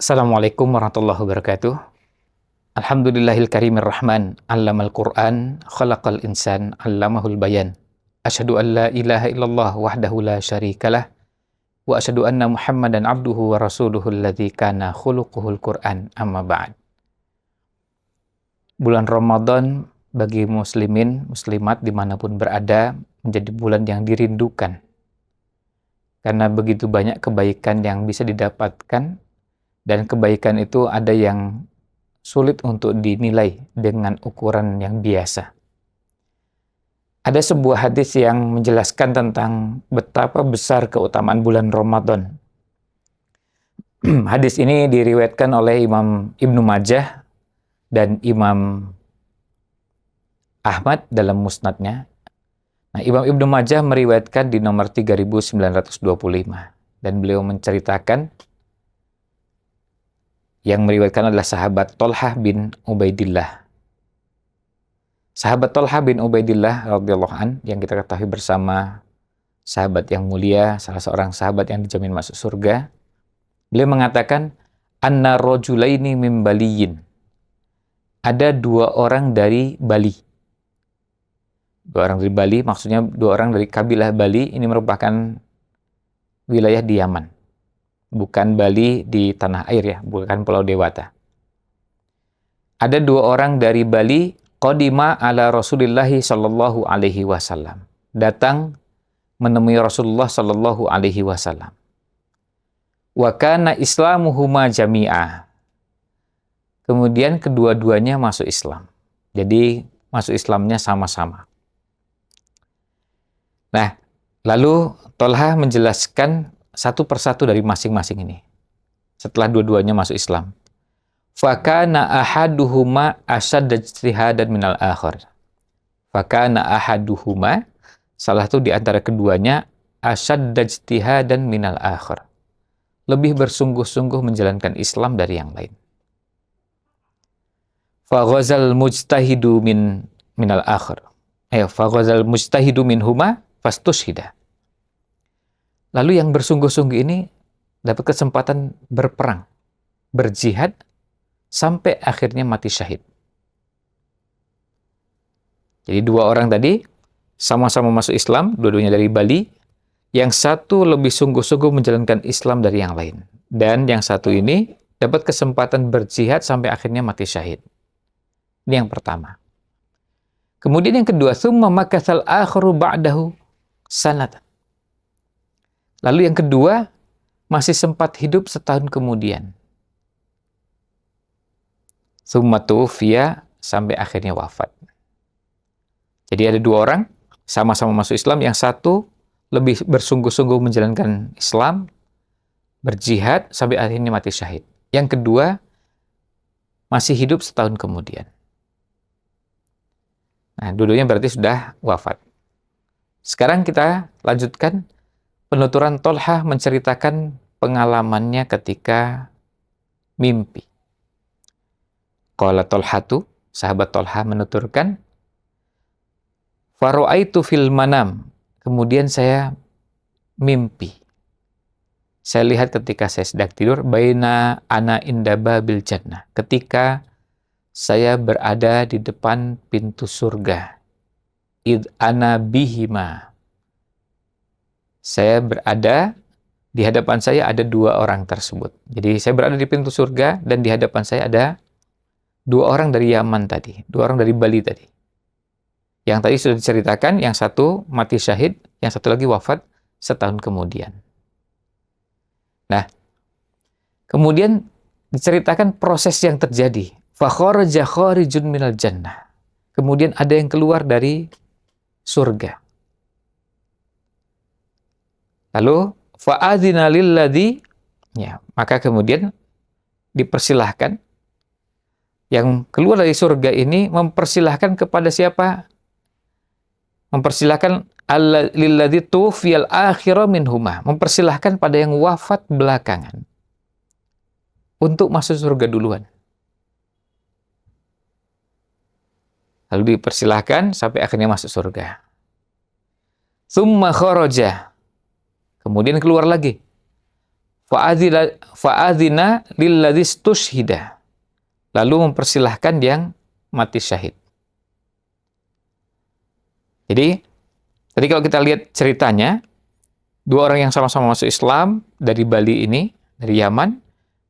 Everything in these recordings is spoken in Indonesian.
Assalamualaikum warahmatullahi wabarakatuh. Alhamdulillahil karimir rahman, allamal Qur'an, khalaqal insan, allamahul bayan. Asyhadu an la ilaha illallah wahdahu la syarikalah wa asyhadu anna Muhammadan abduhu wa rasuluhu alladzi kana khuluquhul Qur'an, amma ba'd. Bulan Ramadan bagi muslimin, muslimat dimanapun berada menjadi bulan yang dirindukan. Karena begitu banyak kebaikan yang bisa didapatkan, dan kebaikan itu ada yang sulit untuk dinilai dengan ukuran yang biasa. Ada sebuah hadis yang menjelaskan tentang betapa besar keutamaan bulan Ramadan. Hadis ini diriwayatkan oleh Imam Ibnu Majah dan Imam Ahmad dalam musnadnya. Nah, Imam Ibnu Majah meriwayatkan di nomor 3925 dan beliau menceritakan yang meriwayatkan adalah sahabat Thalhah bin Ubaidillah. Sahabat Thalhah bin Ubaidillah radhiyallahu an yang kita ketahui bersama sahabat yang mulia, salah seorang sahabat yang dijamin masuk surga. Beliau mengatakan, "Anna rajulaini min Baliyin." Ada dua orang dari Bali. Dua orang dari Bali, maksudnya dua orang dari kabilah Bali, ini merupakan wilayah di Yaman. Bukan Bali di tanah air ya, bukan Pulau Dewata. Ada dua orang dari Bali, qadima ala Rasulillahi sallallahu alaihi wasallam. Datang menemui Rasulullah sallallahu alaihi wasallam. Wa kana islamuhuma jami'ah. Kemudian kedua-duanya masuk Islam. Jadi masuk Islamnya sama-sama. Nah, lalu Thalhah menjelaskan satu persatu dari masing-masing ini. Setelah dua-duanya masuk Islam. Fakana ahaduhuma asyadda ijtihadan minal akhar. Fakana ahaduhuma, salah satu di antara keduanya, asyadda ijtihadan minal akhar. Lebih bersungguh-sungguh menjalankan Islam dari yang lain. Faghazal mujtahidu minal akhar. Faghazal mujtahidu minhuma fastushhida. Lalu yang bersungguh-sungguh ini dapat kesempatan berperang, berjihad, sampai akhirnya mati syahid. Jadi dua orang tadi sama-sama masuk Islam, dua-duanya dari Bali. Yang satu lebih sungguh-sungguh menjalankan Islam dari yang lain. Dan yang satu ini dapat kesempatan berjihad sampai akhirnya mati syahid. Ini yang pertama. Kemudian yang kedua, tsumma makatsal akharu ba'dahu sanatan. Lalu yang kedua, masih sempat hidup setahun kemudian. Tsumma tuwfiya, sampai akhirnya wafat. Jadi ada dua orang, sama-sama masuk Islam. Yang satu lebih bersungguh-sungguh menjalankan Islam, berjihad, sampai akhirnya mati syahid. Yang kedua, masih hidup setahun kemudian. Nah, dua-duanya berarti sudah wafat. Sekarang kita lanjutkan. Penuturan Thalhah menceritakan pengalamannya ketika mimpi. Qala Thalhatu, sahabat Thalhah menuturkan, faru'aitu fil manam, kemudian saya mimpi. Saya lihat ketika saya sedang tidur, baina ana inda babil jannah, ketika saya berada di depan pintu surga. Id ana bihima. Saya berada, di hadapan saya ada dua orang tersebut. Jadi saya berada di pintu surga dan di hadapan saya ada dua orang dari Yaman tadi, dua orang dari Bali tadi. Yang tadi sudah diceritakan, yang satu mati syahid, yang satu lagi wafat setahun kemudian. Nah, kemudian diceritakan proses yang terjadi. Fa kharaja kharijun minal jannah. Kemudian ada yang keluar dari surga. Lalu fa'adzina lilladzi, ya, maka kemudian dipersilahkan yang keluar dari surga ini mempersilahkan kepada siapa? Mempersilahkan lilladzi tuwfiyal akhira minhuma, mempersilahkan pada yang wafat belakangan untuk masuk surga duluan. Lalu dipersilahkan sampai akhirnya masuk surga. Tsumma kharaja, kemudian keluar lagi. Fa'adzina lilladzi stushhida. Lalu mempersilahkan yang mati syahid. Jadi, tadi kalau kita lihat ceritanya, dua orang yang sama-sama masuk Islam dari Bali ini, dari Yaman,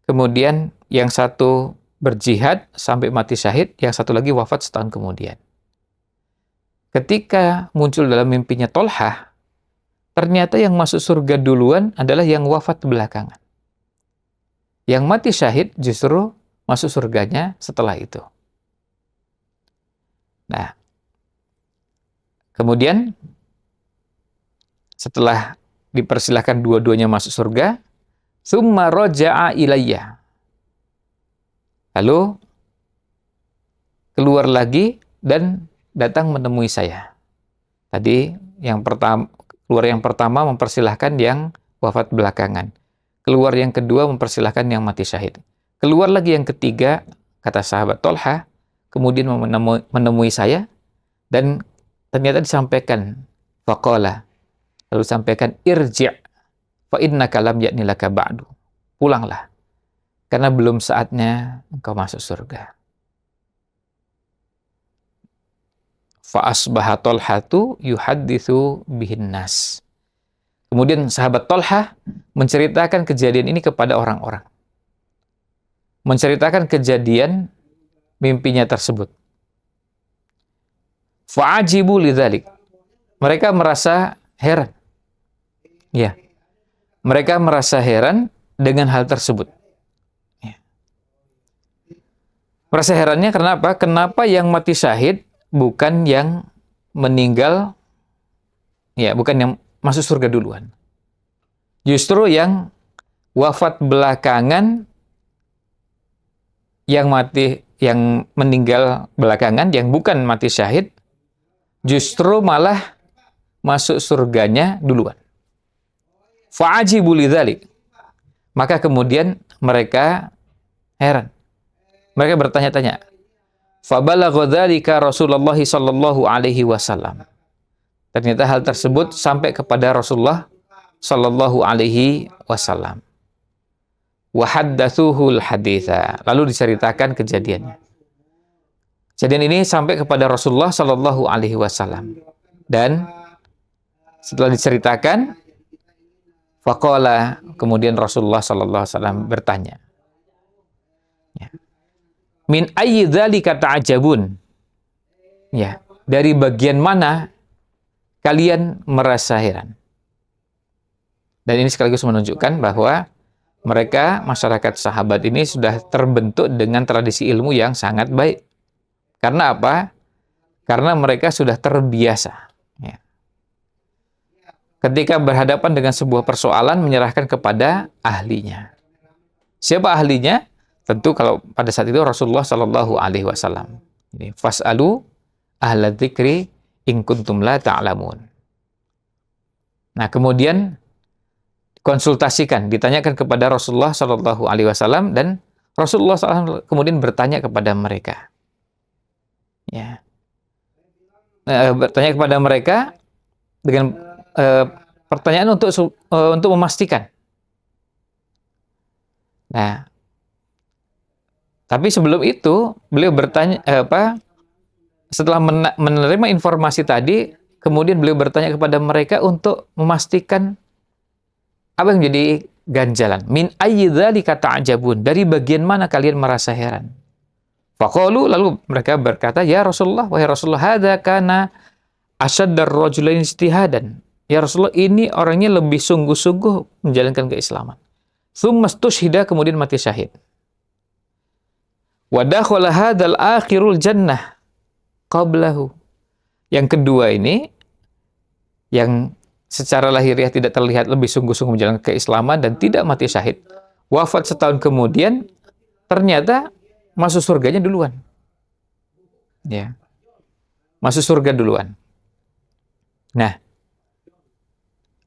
kemudian yang satu berjihad sampai mati syahid, yang satu lagi wafat setahun kemudian. Ketika muncul dalam mimpinya Tolhah, ternyata yang masuk surga duluan adalah yang wafat belakangan. Yang mati syahid justru masuk surganya setelah itu. Nah, kemudian setelah dipersilahkan dua-duanya masuk surga, summa roja'a ilayya. Lalu keluar lagi dan datang menemui saya. Tadi keluar yang pertama mempersilahkan yang wafat belakangan. Keluar yang kedua mempersilahkan yang mati syahid. Keluar lagi yang ketiga, kata sahabat Tolhah, kemudian menemui saya, dan ternyata disampaikan, faqala, lalu sampaikan, irji' fa innaka lam ya'ni laka ba'du. Pulanglah, karena belum saatnya engkau masuk surga. Fa asbaha Tolhatu yuhadditsu bihin nas. Kemudian sahabat Tolhah menceritakan kejadian ini kepada orang-orang. Menceritakan kejadian mimpinya tersebut. Fa'ajibu lidzalik. Mereka merasa heran. Ya. Mereka merasa heran dengan hal tersebut. Ya. Merasa herannya kenapa? Kenapa yang mati syahid bukan yang meninggal, ya, bukan yang masuk surga duluan. Justru yang wafat belakangan, yang meninggal belakangan, yang bukan mati syahid, justru malah masuk surganya duluan. Fa'ajibu lidzalik. Maka kemudian mereka heran. Mereka bertanya-tanya. Fabalagha dzalika Rasulullah sallallahu alaihi wasallam. Ternyata hal tersebut sampai kepada Rasulullah sallallahu alaihi wasallam. Wa haddatsuhul haditsa. Lalu diceritakan kejadiannya. Kejadian ini sampai kepada Rasulullah sallallahu alaihi wasallam. Dan setelah diceritakan, faqala, kemudian Rasulullah sallallahu alaihi wasallam bertanya. Ya. Min ayyi dzalika ta'jabun? Ya, dari bagian mana kalian merasa heran? Dan ini sekaligus menunjukkan bahwa mereka, masyarakat sahabat ini sudah terbentuk dengan tradisi ilmu yang sangat baik. Karena apa? Karena mereka sudah terbiasa. Ya. Ketika berhadapan dengan sebuah persoalan, menyerahkan kepada ahlinya. Siapa ahlinya? Tentu kalau pada saat itu Rasulullah Shallallahu Alaihi Wasallam. Fas'alu ahla dzikri in kuntum la ta'lamun. Nah, kemudian konsultasikan, ditanyakan kepada Rasulullah Shallallahu Alaihi Wasallam, dan Rasulullah SAW kemudian bertanya kepada mereka. Ya, bertanya kepada mereka dengan pertanyaan untuk memastikan. Nah, tapi sebelum itu beliau bertanya setelah menerima informasi tadi, kemudian beliau bertanya kepada mereka untuk memastikan apa yang menjadi ganjalan. Min ayyi dzalika ta'jabun? Dari bagian mana kalian merasa heran? Faqalu, lalu mereka berkata, ya Rasulullah, wahai Rasulullah, hadza kana asyaddar rajulain ijtihadan. Ya Rasulullah, ini orangnya lebih sungguh-sungguh menjalankan keislaman. Tsumma stushhida, kemudian mati syahid. Wa dakhala hadzal akhirul jannah qablahu. Yang kedua ini, yang secara lahiriah tidak terlihat lebih sungguh-sungguh menjalankan keislaman dan tidak mati syahid, wafat setahun kemudian, ternyata masuk surganya duluan. Ya. Masuk surga duluan. Nah,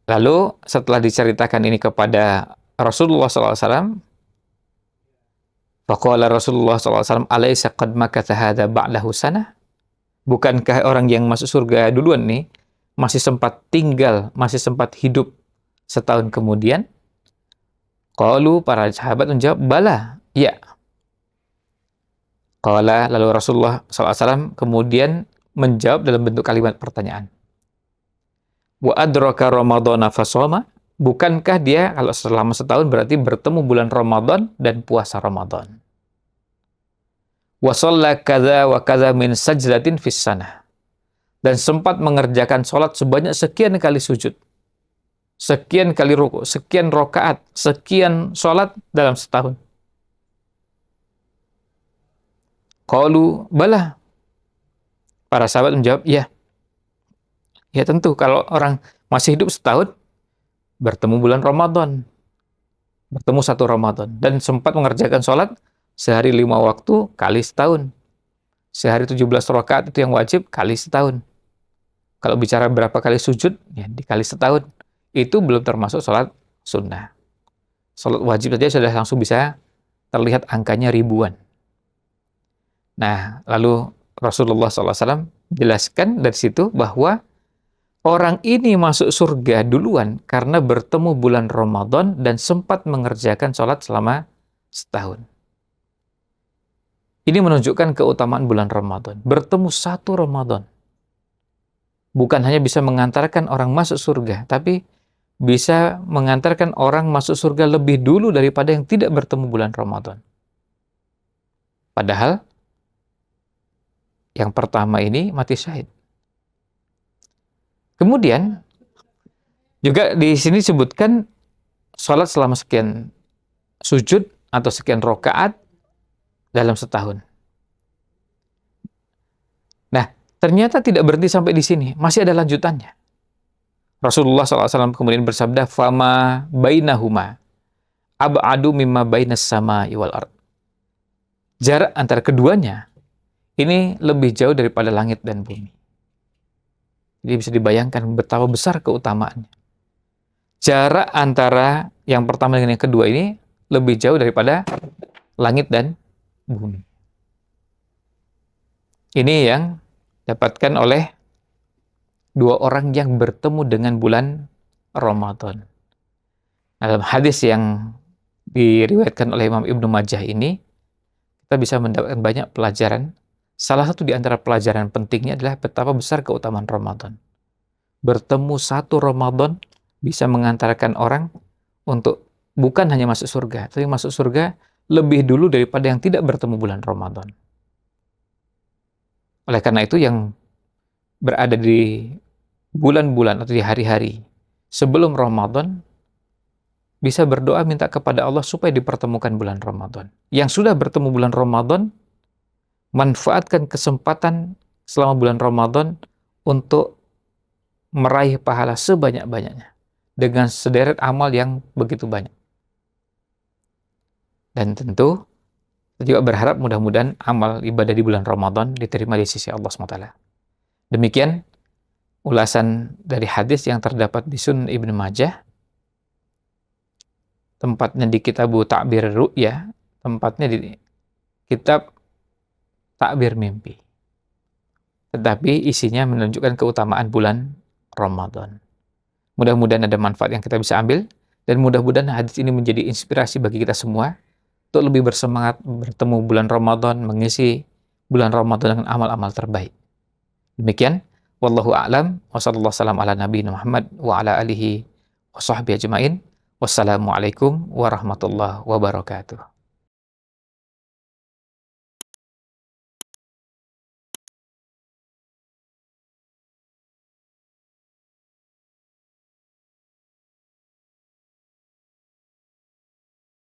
lalu setelah diceritakan ini kepada Rasulullah SAW, faqala Rasulullah SAW, alaysa qad makatha hadza ba'dahu sanah? Bukankah orang yang masuk surga duluan nih masih sempat tinggal, masih sempat hidup setahun kemudian? Qalu, para sahabat menjawab, bala, ya. Qala, lalu Rasulullah SAW kemudian menjawab dalam bentuk kalimat pertanyaan. Wa adraka ramadhana fasoma, bukankah dia kalau selama setahun berarti bertemu bulan Ramadan dan puasa Ramadan. Wa shalla kadza wa kadza min sajdatin fis sanah, dan sempat mengerjakan sholat sebanyak sekian kali sujud, sekian kali ruku, sekian rokaat, sekian sholat dalam setahun. Qalu bala, para sahabat menjawab, ya. Ya tentu, kalau orang masih hidup setahun, bertemu bulan Ramadan, bertemu satu Ramadan, dan sempat mengerjakan sholat sehari 5 waktu kali setahun. Sehari 17 rakaat itu yang wajib kali setahun. Kalau bicara berapa kali sujud, ya dikali setahun. Itu belum termasuk sholat sunnah. Sholat wajib saja sudah langsung bisa terlihat angkanya ribuan. Nah, lalu Rasulullah SAW jelaskan dari situ bahwa orang ini masuk surga duluan karena bertemu bulan Ramadan dan sempat mengerjakan sholat selama setahun. Ini menunjukkan keutamaan bulan Ramadan. Bertemu satu Ramadan. Bukan hanya bisa mengantarkan orang masuk surga, tapi bisa mengantarkan orang masuk surga lebih dulu daripada yang tidak bertemu bulan Ramadan. Padahal yang pertama ini mati syahid. Kemudian juga di sini disebutkan sholat selama sekian sujud atau sekian rokaat dalam setahun. Nah, ternyata tidak berhenti sampai di sini, masih ada lanjutannya. Rasulullah SAW kemudian bersabda, "Fama bainahuma ab'adu mimma bainas sama'i wal ard." Jarak antara keduanya ini lebih jauh daripada langit dan bumi. Jadi bisa dibayangkan betapa besar keutamaannya. Jarak antara yang pertama dengan yang kedua ini lebih jauh daripada langit dan bumi. Ini yang dapatkan oleh dua orang yang bertemu dengan bulan Ramadan. Dalam hadis yang diriwayatkan oleh Imam Ibnu Majah ini, kita bisa mendapatkan banyak pelajaran. Salah satu di antara pelajaran pentingnya adalah betapa besar keutamaan Ramadan. Bertemu satu Ramadan bisa mengantarkan orang untuk bukan hanya masuk surga, tapi masuk surga lebih dulu daripada yang tidak bertemu bulan Ramadan. Oleh karena itu yang berada di bulan-bulan atau di hari-hari sebelum Ramadan bisa berdoa minta kepada Allah supaya dipertemukan bulan Ramadan. Yang sudah bertemu bulan Ramadan, manfaatkan kesempatan selama bulan Ramadan untuk meraih pahala sebanyak-banyaknya dengan sederet amal yang begitu banyak. Dan tentu kita juga berharap mudah-mudahan amal ibadah di bulan Ramadan diterima di sisi Allah SWT. Demikian ulasan dari hadis yang terdapat di Sunan Ibnu Majah, tempatnya di kitab Ta'bir Ru'ya, tempatnya di kitab Takbir Mimpi. Tetapi isinya menunjukkan keutamaan bulan Ramadan. Mudah-mudahan ada manfaat yang kita bisa ambil, dan mudah-mudahan hadis ini menjadi inspirasi bagi kita semua untuk lebih bersemangat bertemu bulan Ramadan, mengisi bulan Ramadan dengan amal-amal terbaik. Demikian, wallahu a'lam, wa sallallahu salam ala nabiyina Muhammad wa ala alihi wa sahbihi ajmain. Wassalamualaikum warahmatullahi wabarakatuh.